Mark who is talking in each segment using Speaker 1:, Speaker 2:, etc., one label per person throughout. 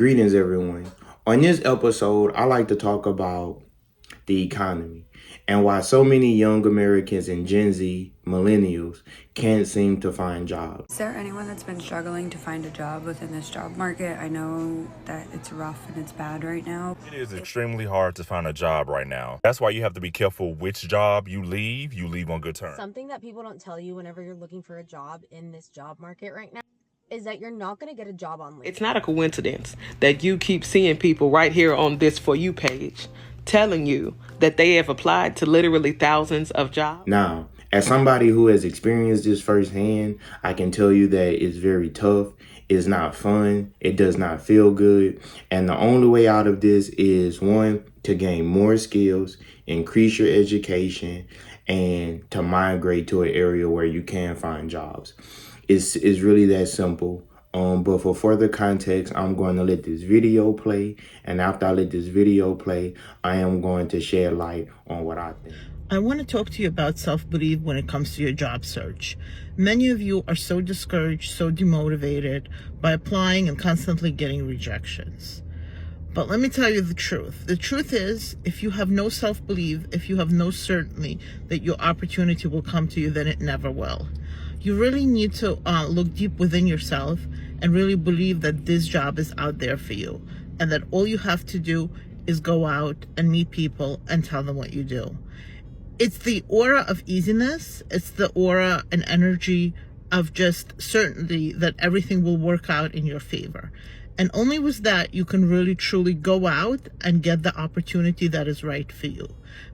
Speaker 1: Greetings, everyone. On this episode, I like to talk about the economy and why so many young Americans and Gen Z millennials can't seem to find jobs.
Speaker 2: Is there anyone that's been struggling to find a job within this job market? I know that it's rough and it's bad right now.
Speaker 3: It is extremely hard to find a job right now. That's why you have to be careful which job you leave on good terms.
Speaker 4: Something that people don't tell you whenever you're looking for a job in this job market right now is that you're not going to get a job on LinkedIn.
Speaker 5: It's not a coincidence that you keep seeing people right here on this For You page telling you that they have applied to literally thousands of jobs.
Speaker 1: Now, as somebody who has experienced this firsthand, I can tell you that it's very tough. It's not fun. It does not feel good. And the only way out of this is, one, to gain more skills, increase your education, and to migrate to an area where you can find jobs. It's really that simple. But for further context, I'm going to let this video play. And after I let this video play, I am going to shed light on what I think.
Speaker 6: I want to talk to you about self-belief when it comes to your job search. Many of you are so discouraged, so demotivated by applying and constantly getting rejections. But let me tell you the truth. The truth is, if you have no self-belief, if you have no certainty that your opportunity will come to you, then it never will. You really need to look deep within yourself and really believe that this job is out there for you, and that all you have to do is go out and meet people and tell them what you do. It's the aura of easiness. It's the aura and energy of just certainty that everything will work out in your favor. And only with that, you can really truly go out and get the opportunity that is right for you.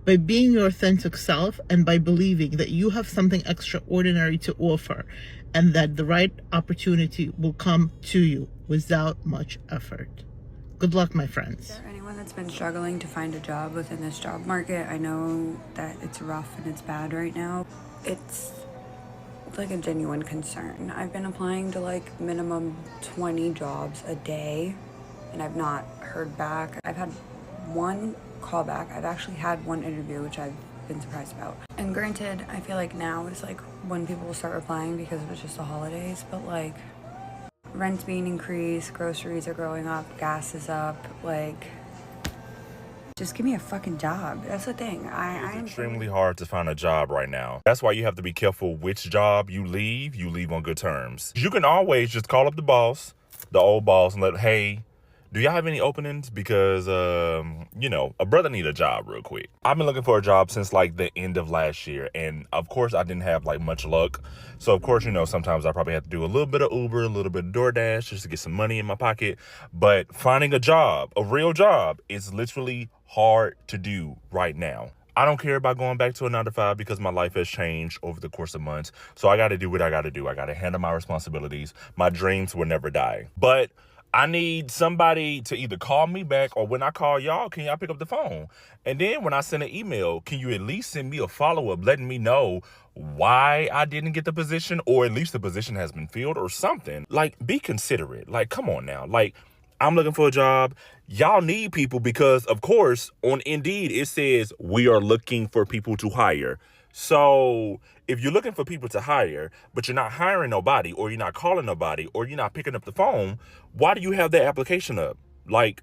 Speaker 6: By being your authentic self and by believing that you have something extraordinary to offer and that the right opportunity will come to you without much effort. Good luck, my friends.
Speaker 2: Is there anyone that's been struggling to find a job within this job market? I know that it's rough and it's bad right now. It's like a genuine concern. I've been applying to like minimum 20 jobs a day and I've not heard back. I've had one callback. I've actually had one interview, which I've been surprised about. And granted, I feel like now is like when people will start replying because it was just the holidays, but like rent's being increased, groceries are going up, gas is up, like just give me a fucking job. That's the thing.
Speaker 3: It's extremely hard to find a job right now. That's why you have to be careful which job you leave on good terms. You can always just call up the boss, the old boss, and hey, do y'all have any openings? Because, a brother need a job real quick. I've been looking for a job since like the end of last year. And of course I didn't have like much luck. So of course, sometimes I probably have to do a little bit of Uber, a little bit of DoorDash just to get some money in my pocket. But finding a job, a real job, is literally hard to do right now. I don't care about going back to a 9-to-5 because my life has changed over the course of months. So I got to do what I got to do. I got to handle my responsibilities. My dreams will never die. But I need somebody to either call me back, or when I call y'all, can y'all pick up the phone? And then when I send an email, can you at least send me a follow-up letting me know why I didn't get the position, or at least the position has been filled or something? Like, be considerate. Like, come on now. Like, I'm looking for a job. Y'all need people because, of course, on Indeed, it says we are looking for people to hire. So if you're looking for people to hire, but you're not hiring nobody, or you're not calling nobody, or you're not picking up the phone, why do you have that application up? Like,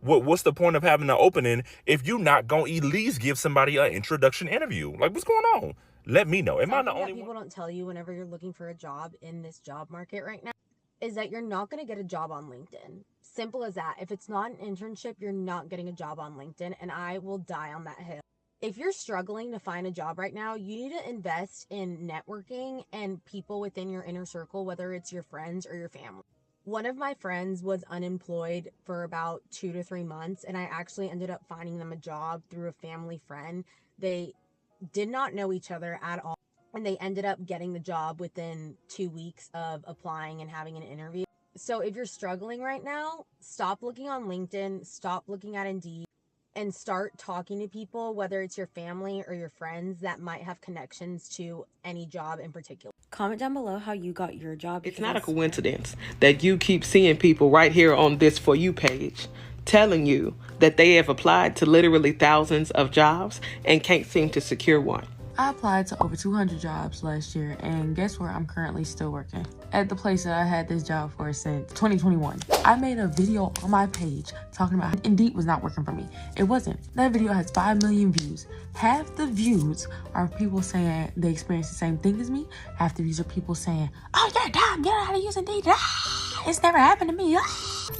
Speaker 3: what's the point of having an opening if you're not going to at least give somebody an introduction interview? Like, what's going on? Let me know. Am I the only one?
Speaker 4: People don't tell you whenever you're looking for a job in this job market right now is that you're not going to get a job on LinkedIn. Simple as that. If it's not an internship, you're not getting a job on LinkedIn, and I will die on that hill. If you're struggling to find a job right now, you need to invest in networking and people within your inner circle, whether it's your friends or your family. One of my friends was unemployed for about 2 to 3 months, and I actually ended up finding them a job through a family friend. They did not know each other at all, and they ended up getting the job within 2 weeks of applying and having an interview. So if you're struggling right now, stop looking on LinkedIn, stop looking at Indeed, and start talking to people, whether it's your family or your friends that might have connections to any job in particular.
Speaker 2: Comment down below how you got your job.
Speaker 5: It's not a coincidence that you keep seeing people right here on this For You page telling you that they have applied to literally thousands of jobs and can't seem to secure one. I applied to over 200 jobs last year, and guess where I'm currently still working? At the place that I had this job for since 2021. I made a video on my page talking about how Indeed was not working for me. It wasn't. That video has 5 million views. Half the views are people saying they experienced the same thing as me. Half the views are people saying, oh, you're dumb, you don't know how to use Indeed. It's never happened to me.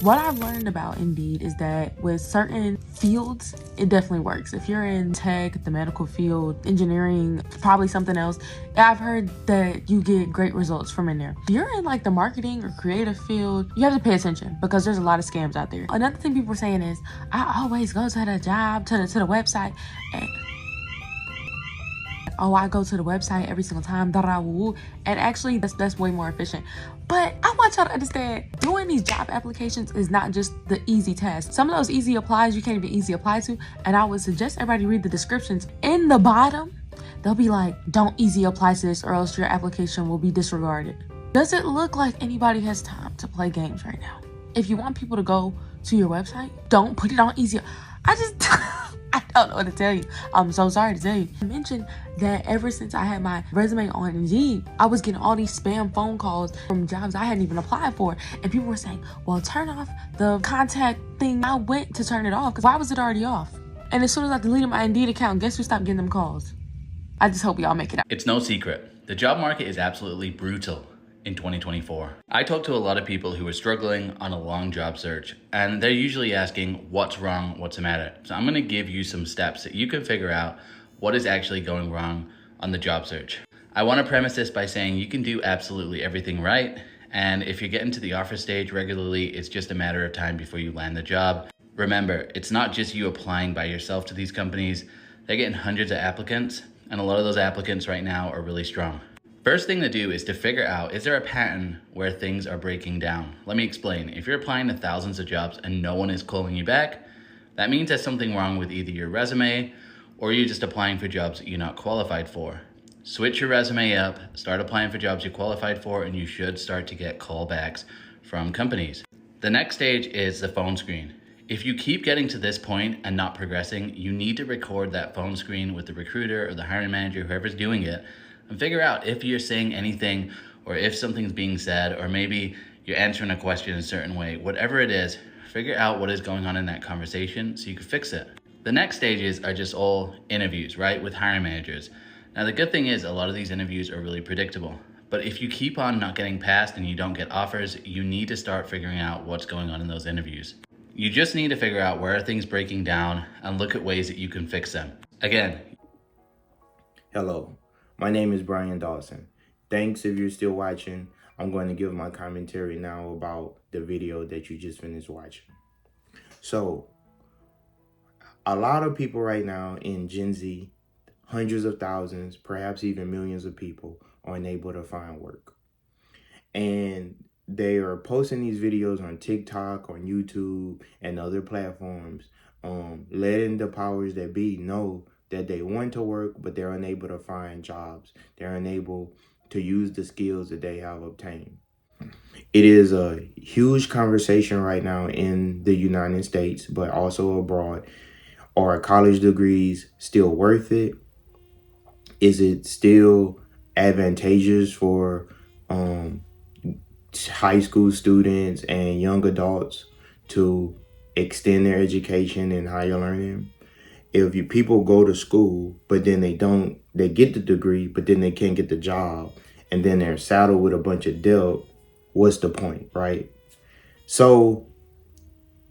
Speaker 5: What I've learned about Indeed is that with certain fields, it definitely works. If you're in tech, the medical field, engineering, probably something else, I've heard that you get great results from in there. If you're in like the marketing or creative field, you have to pay attention because there's a lot of scams out there. Another thing people are saying is, I always go to the job, to the website, and I go to the website every single time, and actually that's way more efficient. But I want y'all to understand, doing these job applications is not just the easy task. Some of those easy applies you can't even easy apply to, and I would suggest everybody read the descriptions. In the bottom, they'll be like, don't easy apply to this or else your application will be disregarded. Does it look like anybody has time to play games right now? If you want people to go to your website, don't put it on easy. I don't know what to tell you. I'm so sorry to tell you. I mentioned that ever since I had my resume on Indeed, I was getting all these spam phone calls from jobs I hadn't even applied for. And people were saying, well, turn off the contact thing. I went to turn it off because why was it already off? And as soon as I deleted my Indeed account, guess who stopped getting them calls? I just hope y'all make it out.
Speaker 7: It's no secret. The job market is absolutely brutal in 2024. I talk to a lot of people who are struggling on a long job search, and they're usually asking, what's wrong, what's the matter? So I'm gonna give you some steps that you can figure out what is actually going wrong on the job search. I wanna premise this by saying you can do absolutely everything right, and if you're getting to the offer stage regularly, it's just a matter of time before you land the job. Remember, it's not just you applying by yourself to these companies. They're getting hundreds of applicants, and a lot of those applicants right now are really strong. First thing to do is to figure out, is there a pattern where things are breaking down? Let me explain. If you're applying to thousands of jobs and no one is calling you back, that means there's something wrong with either your resume or you're just applying for jobs that you're not qualified for. Switch your resume up, start applying for jobs you're qualified for, and you should start to get callbacks from companies. The next stage is the phone screen. If you keep getting to this point and not progressing, you need to record that phone screen with the recruiter or the hiring manager, whoever's doing it, and figure out if you're saying anything or if something's being said, or maybe you're answering a question in a certain way. Whatever it is, figure out what is going on in that conversation so you can fix it. The next stages are just all interviews, right, with hiring managers. Now, the good thing is a lot of these interviews are really predictable. But if you keep on not getting passed and you don't get offers, you need to start figuring out what's going on in those interviews. You just need to figure out where are things breaking down and look at ways that you can fix them. Again.
Speaker 1: Hello, my name is Brian Dawson. Thanks if you're still watching. I'm going to give my commentary now about the video that you just finished watching. So, a lot of people right now in Gen Z, hundreds of thousands, perhaps even millions of people are unable to find work. And they are posting these videos on TikTok, on YouTube, and other platforms, letting the powers that be know that they want to work, but they're unable to find jobs. They're unable to use the skills that they have obtained. It is a huge conversation right now in the United States, but also abroad. Are college degrees still worth it? Is it still advantageous for high school students and young adults to extend their education and higher learning? If people go to school, but then they get the degree, but then they can't get the job, and then they're saddled with a bunch of debt, what's the point, right? So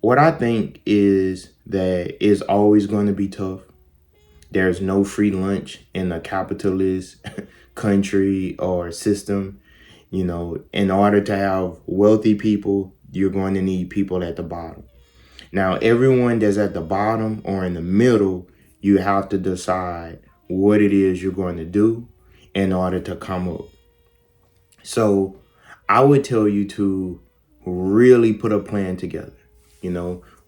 Speaker 1: what I think is that it's always going to be tough. There's no free lunch in a capitalist country or system. You know, in order to have wealthy people, you're going to need people at the bottom. Now, everyone that's at the bottom or in the middle, you have to decide what it is you're going to do in order to come up. So I would tell you to really put a plan together,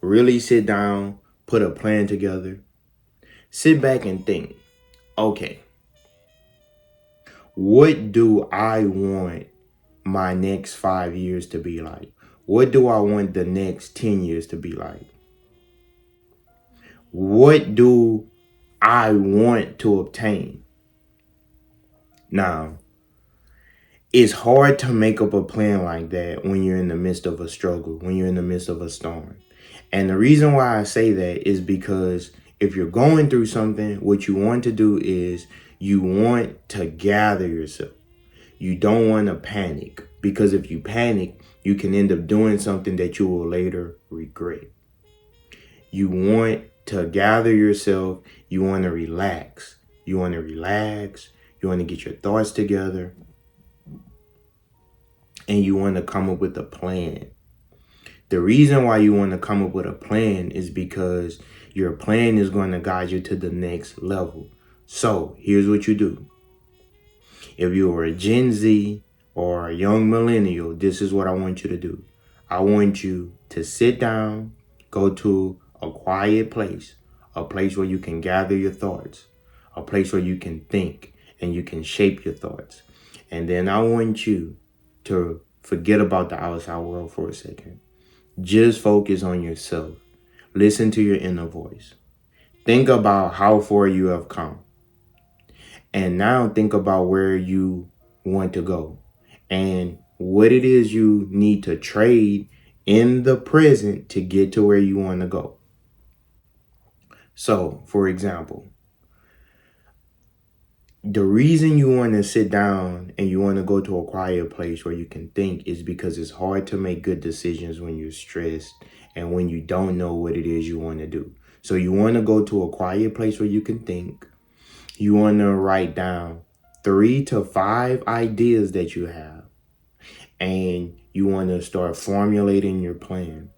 Speaker 1: really sit down, put a plan together, sit back and think, okay, what do I want my next 5 years to be like? What do I want the next 10 years to be like? What do I want to obtain? Now, it's hard to make up a plan like that when you're in the midst of a struggle, when you're in the midst of a storm. And the reason why I say that is because if you're going through something, what you want to do is you want to gather yourself. You don't want to panic, because if you panic, you can end up doing something that you will later regret. You want to gather yourself. You want to relax. You want to relax. You want to get your thoughts together. And you want to come up with a plan. The reason why you want to come up with a plan is because your plan is going to guide you to the next level. So here's what you do. If you are a Gen Z or a young millennial, this is what I want you to do. I want you to sit down, go to a quiet place, a place where you can gather your thoughts, a place where you can think and you can shape your thoughts. And then I want you to forget about the outside world for a second. Just focus on yourself. Listen to your inner voice. Think about how far you have come. And now think about where you want to go and what it is you need to trade in the present to get to where you want to go. So, for example, the reason you want to sit down and you want to go to a quiet place where you can think is because it's hard to make good decisions when you're stressed and when you don't know what it is you want to do. So you want to go to a quiet place where you can think. You want to write down 3 to 5 ideas that you have, and you want to start formulating your plan.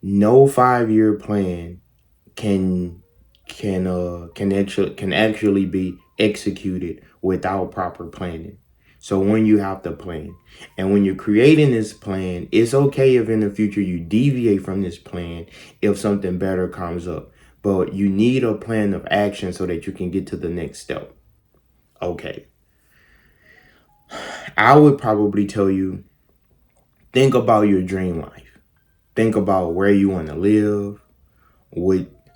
Speaker 1: No 5-year plan can actually be executed without proper planning. So when you have to plan, and when you're creating this plan, it's okay if in the future you deviate from this plan if something better comes up. But you need a plan of action so that you can get to the next step. Okay. I would probably tell you, think about your dream life. Think about where you want to live,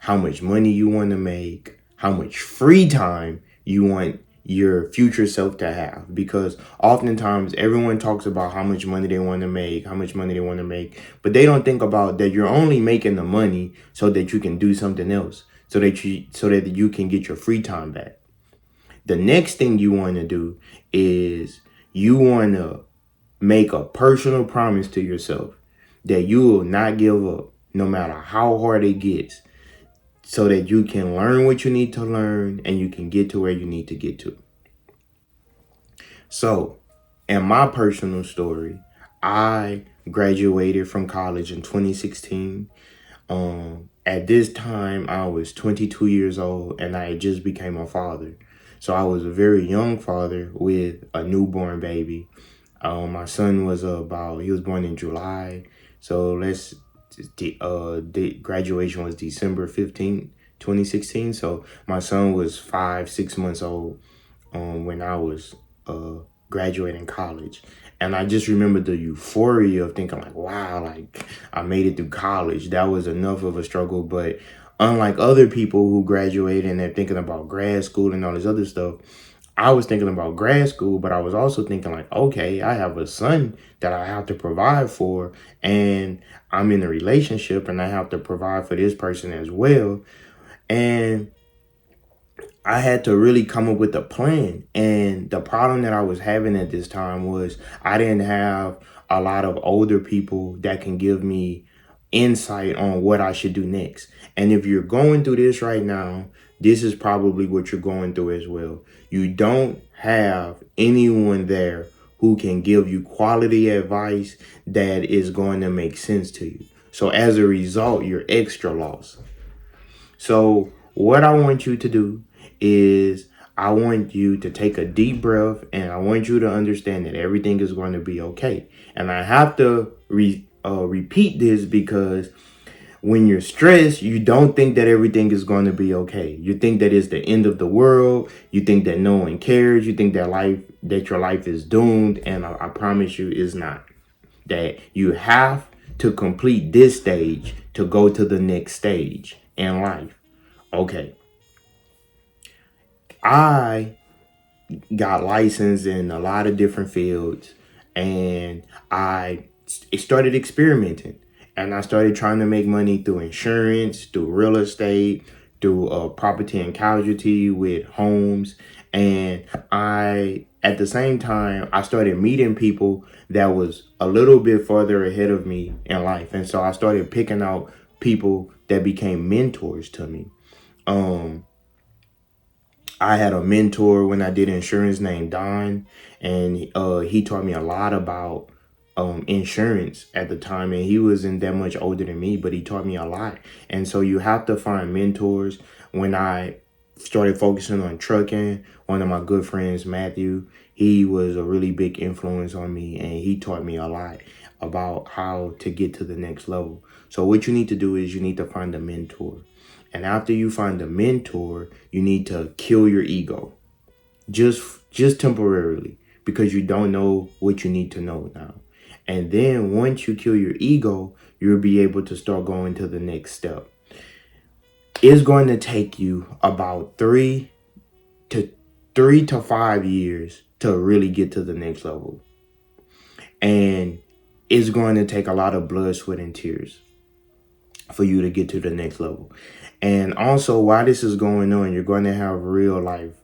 Speaker 1: how much money you want to make, how much free time you want your future self to have. Because oftentimes everyone talks about how much money they want to make, but they don't think about that you're only making the money so that you can do something else, so that you can get your free time back. The next thing you want to do is you want to make a personal promise to yourself that you will not give up no matter how hard it gets, so that you can learn what you need to learn and you can get to where you need to get to. So, in my personal story, I graduated from college in 2016. At this time, I was 22 years old and I just became a father. So I was a very young father with a newborn baby. My son was he was born in July. So the graduation was December 15th, 2016. So my son was 5-6 months old when I was graduating college. And I just remember the euphoria of thinking like, wow, like I made it through college. That was enough of a struggle. But unlike other people who graduate and they're thinking about grad school and all this other stuff, I was thinking about grad school, but I was also thinking like, okay, I have a son that I have to provide for, and I'm in a relationship and I have to provide for this person as well. And I had to really come up with a plan. And the problem that I was having at this time was I didn't have a lot of older people that can give me insight on what I should do next. And if you're going through this right now, this is probably what you're going through as well. You don't have anyone there who can give you quality advice that is going to make sense to you. So as a result, you're extra lost. So what I want you to do is I want you to take a deep breath, and I want you to understand that everything is going to be okay. And I have to repeat this because when you're stressed, you don't think that everything is going to be okay. You think that it's the end of the world. You think that no one cares. You think that your life is doomed. And I promise you it's not. That you have to complete this stage to go to the next stage in life. Okay. I got licensed in a lot of different fields, and I started experimenting, and I started trying to make money through insurance, through real estate, through property and casualty with homes. And at the same time, I started meeting people that was a little bit further ahead of me in life. And so I started picking out people that became mentors to me. I had a mentor when I did insurance named Don, and he taught me a lot about insurance at the time. And he wasn't that much older than me, but he taught me a lot. And so you have to find mentors. When I started focusing on trucking, one of my good friends, Matthew, he was a really big influence on me, and he taught me a lot about how to get to the next level. So what you need to do is you need to find a mentor. And after you find a mentor, you need to kill your ego, just temporarily, because you don't know what you need to know now. And then once you kill your ego, you'll be able to start going to the next step. It's going to take you about 3 to 5 years to really get to the next level. And it's going to take a lot of blood, sweat, and tears for you to get to the next level. And also, while this is going on, you're going to have real life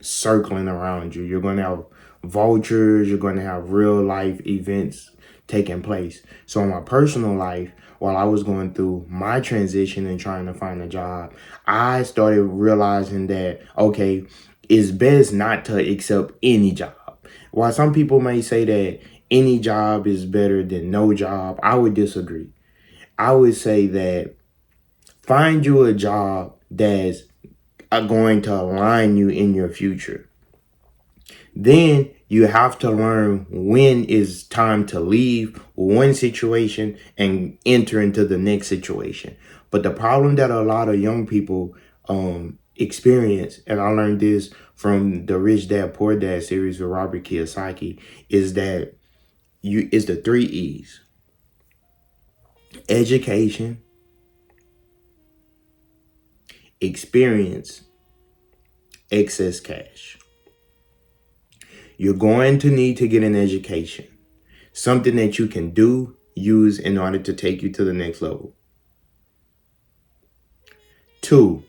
Speaker 1: circling around you. You're going to have vultures. You're going to have real life events taking place. So in my personal life, while I was going through my transition and trying to find a job, I started realizing that, okay, it's best not to accept any job. While some people may say that any job is better than no job, I would disagree. I would say that find you a job that's going to align you in your future. Then you have to learn when is time to leave one situation and enter into the next situation. But the problem that a lot of young people experience, and I learned this from the Rich Dad Poor Dad series with Robert Kiyosaki, is that it's the 3 E's: education, experience, excess cash. You're going to need to get an education, something that you can use in order to take you to the next level. 2,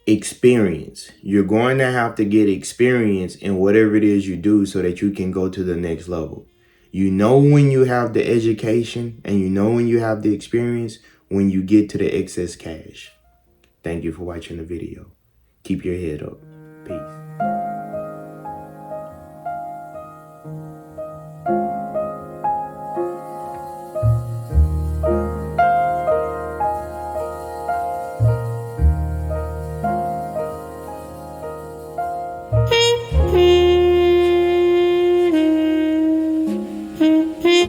Speaker 1: experience. You're going to have to get experience in whatever it is you do so that you can go to the next level. You know when you have the education and you know when you have the experience when you get to the excess cash. Thank you for watching the video. Keep your head up. Peace.